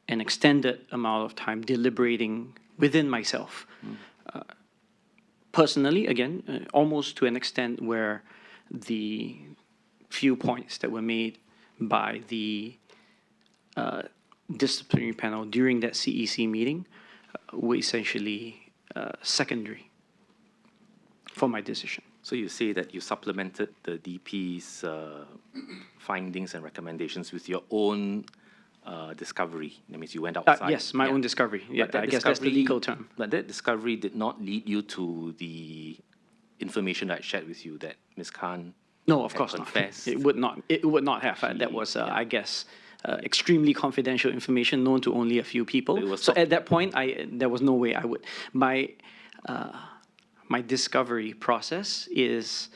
an extended amount of time deliberating within myself. Personally, again, almost to an extent where the few points that were made by the disciplinary panel during that CEC meeting were essentially secondary for my decision. So you say that you supplemented the DP's findings and recommendations with your own discovery. That means you went outside. Yes, my own discovery. Yeah, I guess that's the legal term. But that discovery did not lead you to the information that I shared with you that Ms. Khan No, of course not. It would not. It would not have. That was, I guess, extremely confidential information known to only a few people. So at that point, there was no way I would. My discovery process is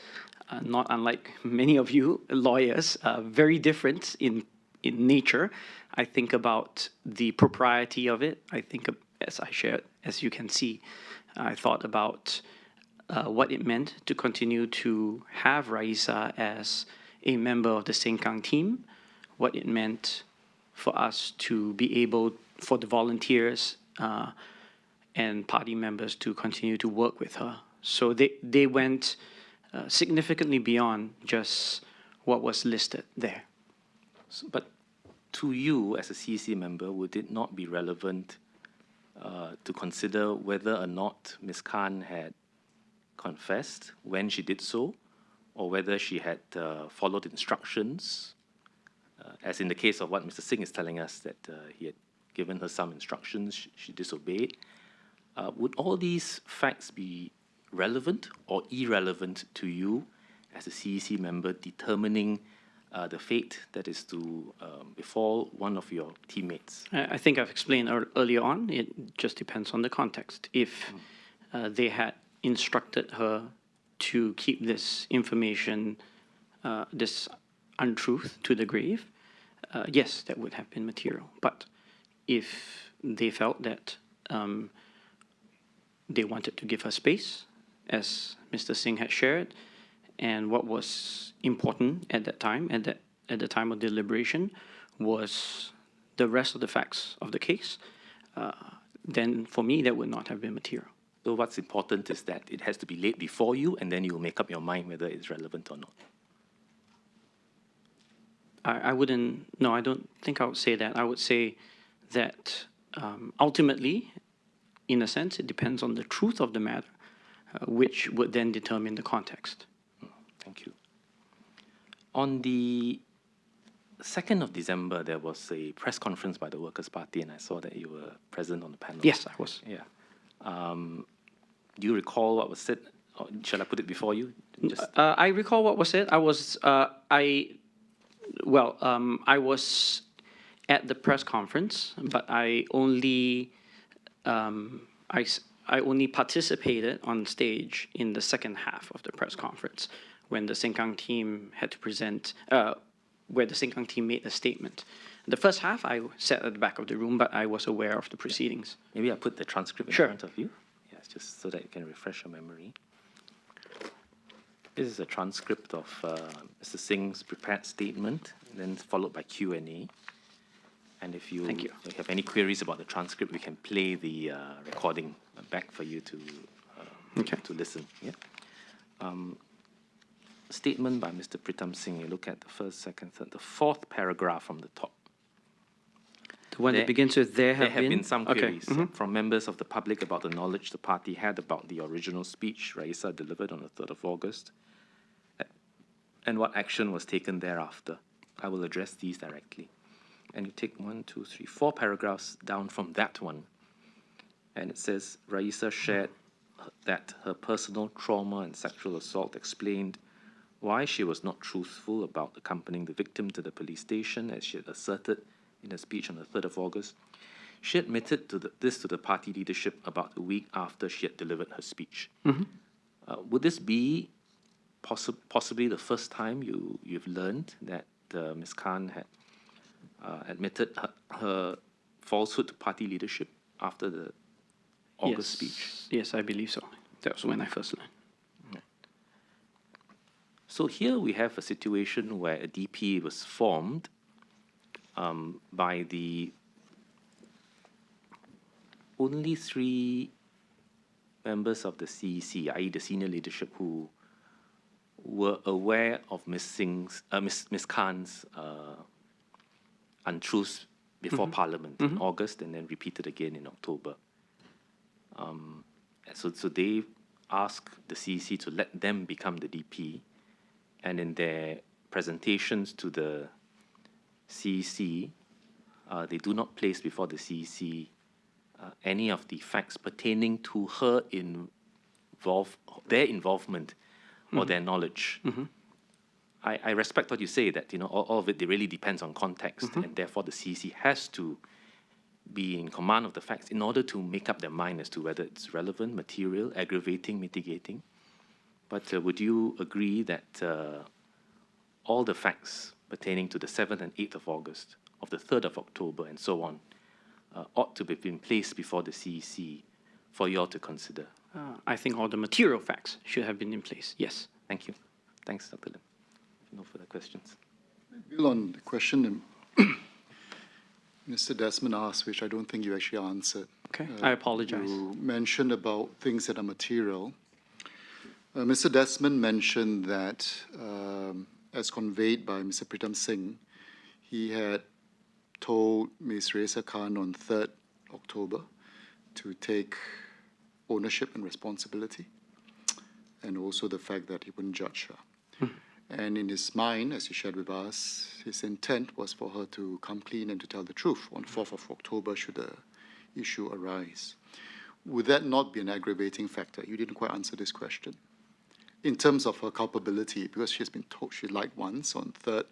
not unlike many of you lawyers, very different in nature. I think about the propriety of it. I think, as I shared, as you can see, I thought about what it meant to continue to have Raeesah as a member of the Sengkang team, what it meant for us to be able, for the volunteers and party members to continue to work with her. So they went significantly beyond just what was listed there. But to you, as a CEC member, would it not be relevant to consider whether or not Ms. Khan had confessed when she did so, or whether she had followed instructions, as in the case of what Mr. Singh is telling us, that he had given her some instructions, she disobeyed? Would all these facts be relevant or irrelevant to you as a CEC member determining the fate that is to befall one of your teammates? I think I've explained earlier on, it just depends on the context. If they had instructed her to keep this information, this untruth to the grave, yes, that would have been material. But if they felt that they wanted to give her space, as Mr. Singh had shared, and what was important at that time, at the time of deliberation, was the rest of the facts of the case, then for me that would not have been material. So what's important is that it has to be laid before you, and then you will make up your mind whether it's relevant or not. I wouldn't, no, I don't think I would say that. I would say that ultimately, in a sense, it depends on the truth of the matter, which would then determine the context. Thank you. On the 2nd of December, there was a press conference by the Workers' Party, and I saw that you were present on the panel. Yes, I was. Yeah. Do you recall what was said? Or shall I put it before you? I recall what was said. I was I was at the press conference, but I only I only participated on stage in the second half of the press conference when the Sengkang team had to present, where the Sengkang team made a statement. The first half, I sat at the back of the room, but I was aware of the proceedings. Maybe I'll put the transcript in Sure. front of you. Yes, just so that you can refresh your memory. This is a transcript of Mr. Singh's prepared statement, and then followed by Q&A. And if you, Thank you. have any queries about the transcript, we can play the recording back for you to to listen. Yeah. Statement by Mr. Pritam Singh. You look at the first, second, third, the fourth paragraph from the top. The one that begins with There have been some Okay. queries from members of the public about the knowledge the party had about the original speech Raeesah delivered on the 3rd of August, and what action was taken thereafter. I will address these directly. And you take 1, 2, 3, 4 paragraphs down from that one. And it says, Raeesah shared that her personal trauma and sexual assault explained why she was not truthful about accompanying the victim to the police station, as she had asserted in a speech on the 3rd of August. She admitted to this to the party leadership about a week after she had delivered her speech. Would this be possibly the first time you've learned that Ms. Khan had admitted her falsehood to party leadership after the August speech? Yes, I believe so. That was when I first learned. So here we have a situation where a DP was formed by the only 3 members of the CEC, i.e. the senior leadership, who were aware of Ms. Khan's untruths before Parliament in August, and then repeated again in October. So they asked the CEC to let them become the DP, and in their presentations to the CEC, they do not place before the CEC any of the facts pertaining to their involvement or their knowledge. I respect what you say, that all of it really depends on context, and therefore the CEC has to be in command of the facts in order to make up their mind as to whether it's relevant, material, aggravating, mitigating. But would you agree that all the facts pertaining to the 7th and 8th of August, of the 3rd of October, and so on, ought to be in place before the CEC for you all to consider? I think all the material facts should have been in place, yes. Thank you. Thanks, Dr. Lim. No further questions. Bill, on the question Mr. Desmond asked, which I don't think you actually answered. Okay, I apologize. You mentioned about things that are material. Mr. Desmond mentioned that as conveyed by Mr. Pritam Singh, he had told Ms. Raeesah Khan on 3rd October to take ownership and responsibility, and also the fact that he wouldn't judge her. And in his mind, as he shared with us, his intent was for her to come clean and to tell the truth on 4th of October should the issue arise. Would that not be an aggravating factor? You didn't quite answer this question. In terms of her culpability, because she's been told she lied once on 3rd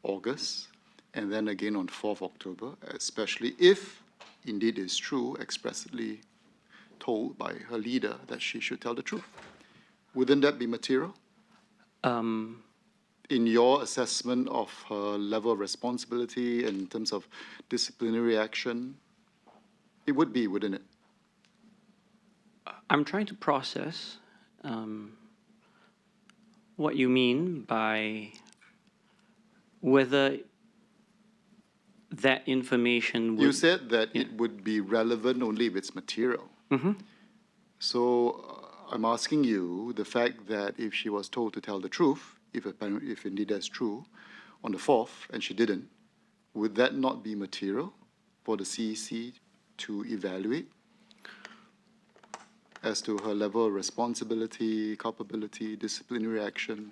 August, and then again on 4th October, especially if indeed it is true, expressly told by her leader that she should tell the truth. Wouldn't that be material? In your assessment of her level of responsibility in terms of disciplinary action, it would be, wouldn't it? I'm trying to process what you mean by whether that information would... You said that it would be relevant only if it's material. So I'm asking you, the fact that if she was told to tell the truth, if indeed that's true, on the 4th, and she didn't, would that not be material for the CEC to evaluate as to her level of responsibility, culpability, disciplinary action?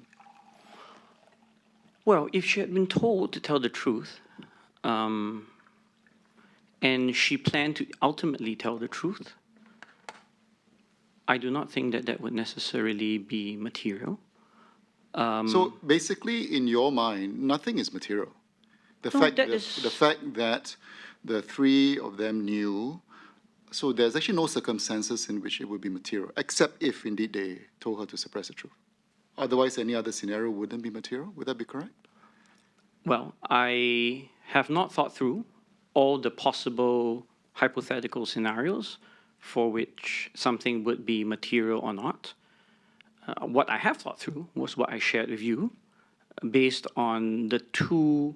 Well, if she had been told to tell the truth, and she planned to ultimately tell the truth, I do not think that that would necessarily be material. So basically, in your mind, nothing is material. The fact that the three of them knew, so there's actually no circumstances in which it would be material, except if indeed they told her to suppress the truth. Otherwise, any other scenario wouldn't be material. Would that be correct? Well, I have not thought through all the possible hypothetical scenarios for which something would be material or not. What I have thought through was what I shared with you based on the two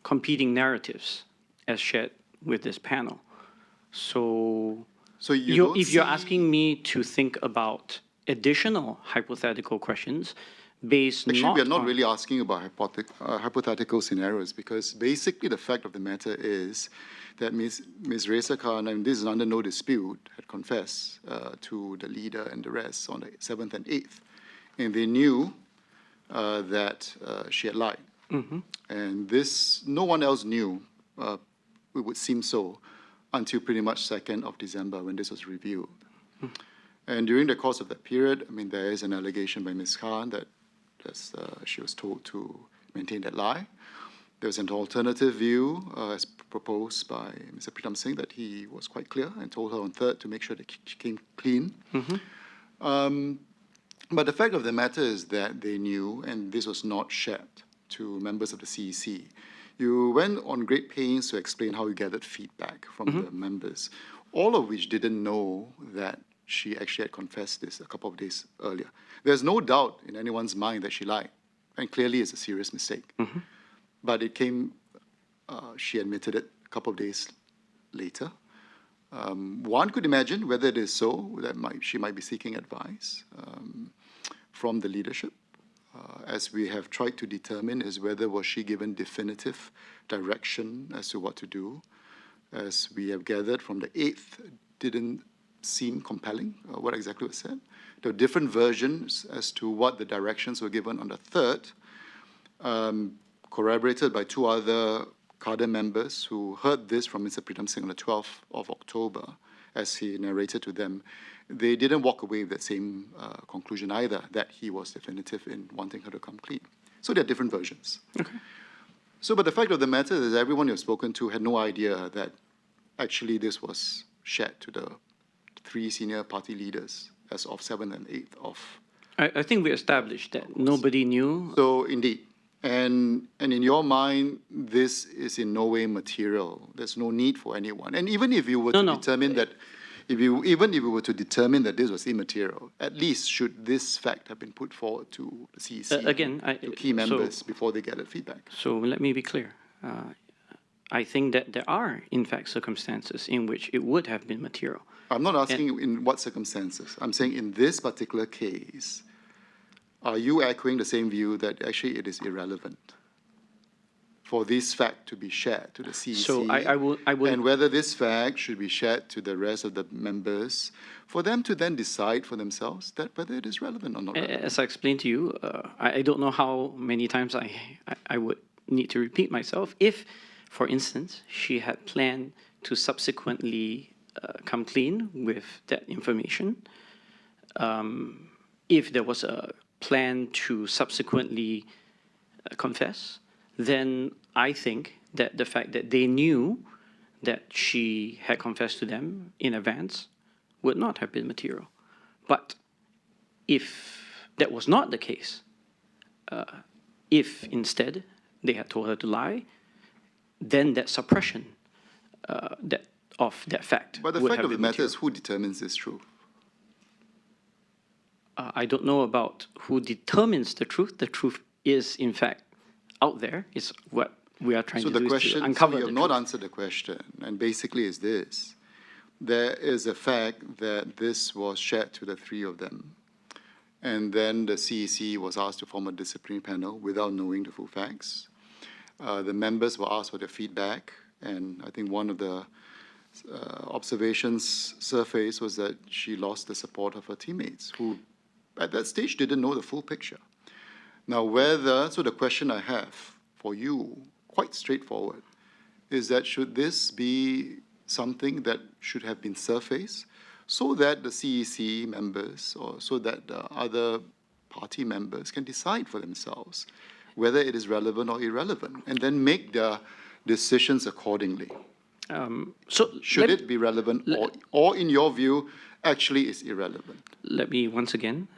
competing narratives as shared with this panel. So if you're asking me to think about additional hypothetical questions based Actually, not we are not on... really asking about hypothetical scenarios, because basically the fact of the matter is that Ms. Raeesah Khan, and this is under no dispute, had confessed to the leader and the rest on the 7th and 8th. And they knew that she had lied. And this, no one else knew, it would seem so, until pretty much 2nd of December when this was revealed. And during the course of that period, I mean, there is an allegation by Ms. Khan that she was told to maintain that lie. There was an alternative view as proposed by Mr. Pritam Singh that he was quite clear and told her on 3rd to make sure that she came clean. But the fact of the matter is that they knew, and this was not shared to members of the CEC. You went on great pains to explain how you gathered feedback from the members, all of which didn't know that she actually had confessed this a couple of days earlier. There's no doubt in anyone's mind that she lied, and clearly it's a serious mistake. But it came, she admitted it a couple of days later. One could imagine whether it is so, that she might be seeking advice from the leadership. As we have tried to determine, is whether was she given definitive direction as to what to do. As we have gathered from the 8th, didn't seem compelling, what exactly was said. There were different versions as to what the directions were given on the 3rd, corroborated by two other cadre members who heard this from Mr. Pritam Singh on the 12th of October, as he narrated to them. They didn't walk away with that same conclusion either, that he was definitive in wanting her to come clean. So there are different versions. So, but the fact of the matter is everyone you've spoken to had no idea that actually this was shared to the three senior party leaders as of 7th and 8th of... I think we established that nobody knew. So, indeed. And in your mind, this is in no way material. There's no need for anyone. And even if you were to determine that, even if you were to determine that this was immaterial, at least should this fact have been put forward to the CEC, to key members before they gathered feedback? So let me be clear. I think that there are, in fact, circumstances in which it would have been material. I'm not asking in what circumstances. I'm saying in this particular case, are you echoing the same view that actually it is irrelevant for this fact to be shared to the CEC? So I will. And whether this fact should be shared to the rest of the members for them to then decide for themselves that whether it is relevant or not relevant. As I explained to you, I don't know how many times I would need to repeat myself. If, for instance, she had planned to subsequently come clean with that information, if there was a plan to subsequently confess, then I think that the fact that they knew that she had confessed to them in advance would not have been material. But if that was not the case, if instead they had told her to lie, then that suppression of that fact But the would fact have of the been matter material. is, who determines this truth? I don't know about who determines the truth. The truth is, in fact, out there. Is what we are trying So to the do, is question, to uncover so you the have not truth. answered the question, and basically is this. There is a fact that this was shared to the three of them, and then the CEC was asked to form a disciplinary panel without knowing the full facts. The members were asked for their feedback, and I think one of the observations surfaced was that she lost the support of her teammates, who at that stage didn't know the full picture. Now, so the question I have for you, quite straightforward, is that should this be something that should have been surfaced so that the CEC members or so that the other party members can decide for themselves whether it is relevant or irrelevant, and then make their decisions accordingly? So Should it be relevant, or in your view, actually is irrelevant? let me once again,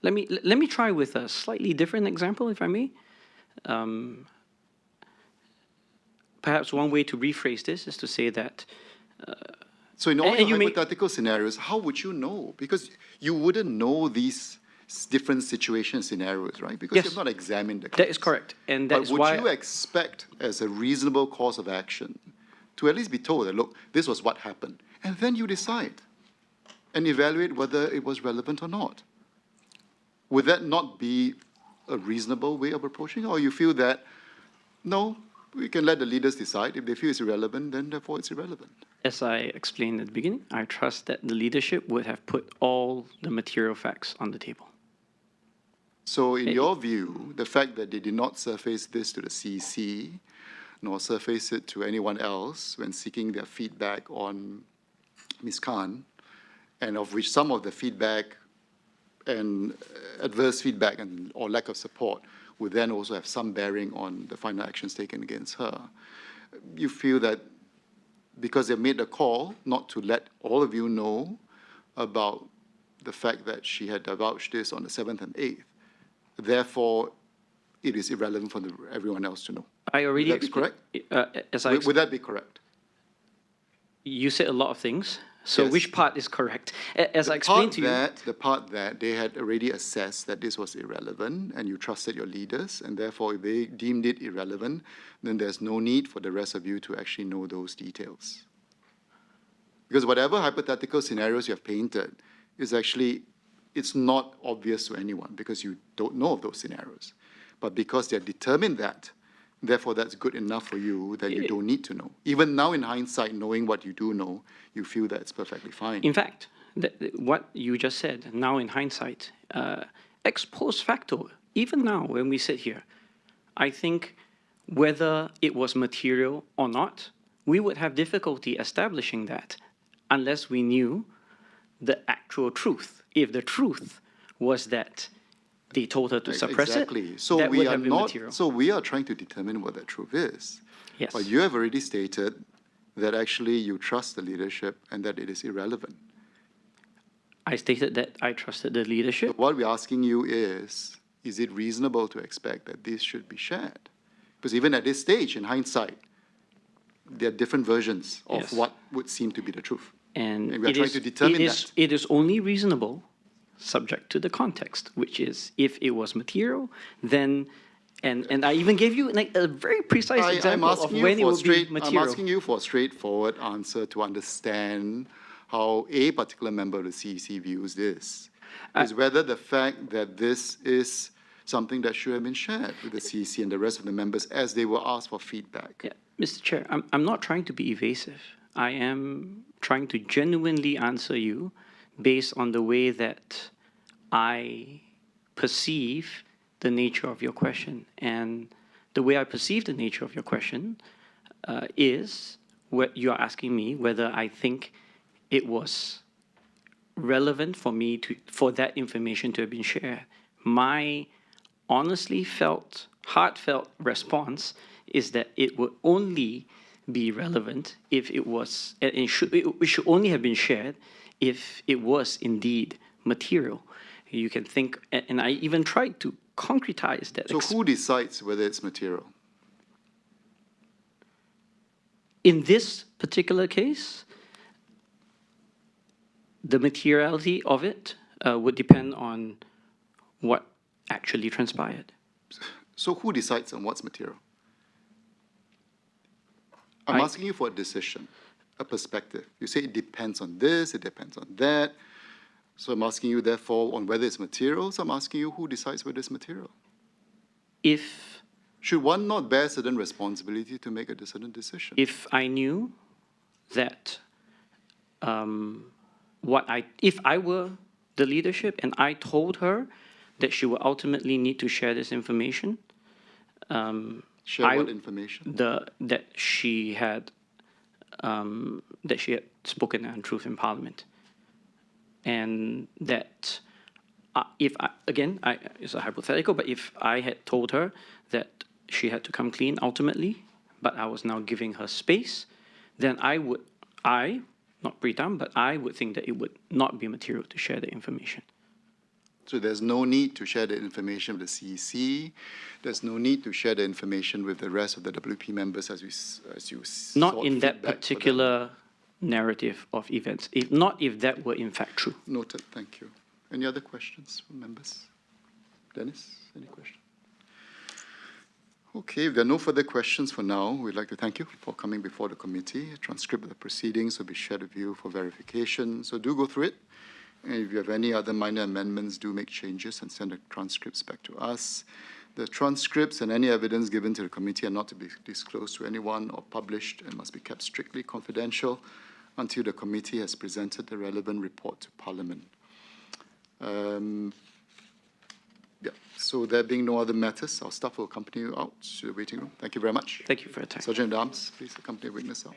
let me try with a slightly different example, if I may. Perhaps one way to rephrase this is to say that. So in all And your you may- hypothetical scenarios, how would you know? Because you wouldn't know these different situation scenarios, right? Because Yes. you've not examined the case. That is correct, and that But is would why. you expect, as a reasonable course of action, to at least be told that, look, this was what happened, and then you decide and evaluate whether it was relevant or not? Would that not be a reasonable way of approaching it? Or you feel that, no, we can let the leaders decide. If they feel it's irrelevant, then therefore it's irrelevant. As I explained at the beginning, I trust that the leadership would have put all the material facts on the table. So in your view, the fact that they did not surface this to the CEC, nor surface it to anyone else when seeking their feedback on Ms. Khan, and of which some of the feedback and adverse feedback or lack of support would then also have some bearing on the final actions taken against her, you feel that because they made a call not to let all of you know about the fact that she had divulged this on the 7th and 8th, therefore it is irrelevant for everyone else to know. I already Would that be correct? Would that be correct? You said a lot of things. So Yes. which part is correct? As I explained to you. The part that they had already assessed that this was irrelevant and you trusted your leaders, and therefore if they deemed it irrelevant, then there's no need for the rest of you to actually know those details. Because whatever hypothetical scenarios you have painted is actually, it's not obvious to anyone because you don't know of those scenarios. But because they're determined that, therefore that's good enough for you that you don't need to know. Even now in hindsight, knowing what you do know, you feel that it's perfectly fine. In fact, what you just said, now in hindsight, ex post facto, even now when we sit here, I think whether it was material or not, we would have difficulty establishing that unless we knew the actual truth. If the truth was that they told her to suppress Exactly. it, So that we would are have been not. material. So we are trying to determine what that truth is. Yes. But you have already stated that actually you trust the leadership and that it is irrelevant. I stated that I trusted the leadership. What we're asking you is it reasonable to expect that this should be shared? Because even at this stage, in hindsight, there are different versions of Yes. what would seem to be the truth. And we are it trying is- to determine that. It is only reasonable, subject to the context, which is if it was material, then, and I even gave you like a very precise I'm example of asking you when it for would be I'm material. asking you for a straightforward answer to understand how a particular member of the CEC views this. is whether the fact that this is something that should have been shared with the CEC and the rest of the members as they were asked for feedback. Yeah, Mr. Chair, I'm not trying to be evasive. I am trying to genuinely answer you based on the way that I perceive the nature of your question. And the way I perceive the nature of your question is what you're asking me whether I think it was relevant for me for that information to have been shared. My honestly heartfelt response is that it would only be relevant if it was, and it should only have been shared if it was indeed material. You can think, and I even tried to concretize that. So who decides whether it's material? In this particular case, the materiality of it would depend on what actually transpired. So who decides on what's material? I'm asking you for a decision, a perspective. You say it depends on this, it depends on that. So I'm asking you, therefore, on whether it's material. So I'm asking you, who decides whether it's material? Should one not bear certain responsibility to make a certain decision? If I knew that if I were the leadership and I told her that she would ultimately need to share this information, Share what information? That she had spoken an untruth in Parliament, and that it's a hypothetical, but if I had told her that she had to come clean ultimately, but I was now giving her space, then I would think that it would not be material to share the information. So there's no need to share the information with the CEC. There's no need to share the information with the rest of the WP members as you not in that particular narrative of events. If that were in fact true. Noted. Thank you. Any other questions from members? Dennis, any question? Okay, if there are no further questions for now, we'd like to thank you for coming before the committee. A transcript of the proceedings will be shared with you for verification, so do go through it. And if you have any other minor amendments, do make changes and send the transcripts back to us. The transcripts and any evidence given to the committee are not to be disclosed to anyone or published and must be kept strictly confidential until the committee has presented the relevant report to Parliament. So there being no other matters, our staff will accompany you out to the waiting room. Thank you very much. Thank you for your time. Sergeant at Arms, please accompany the witness out.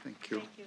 Thank you. Thank you.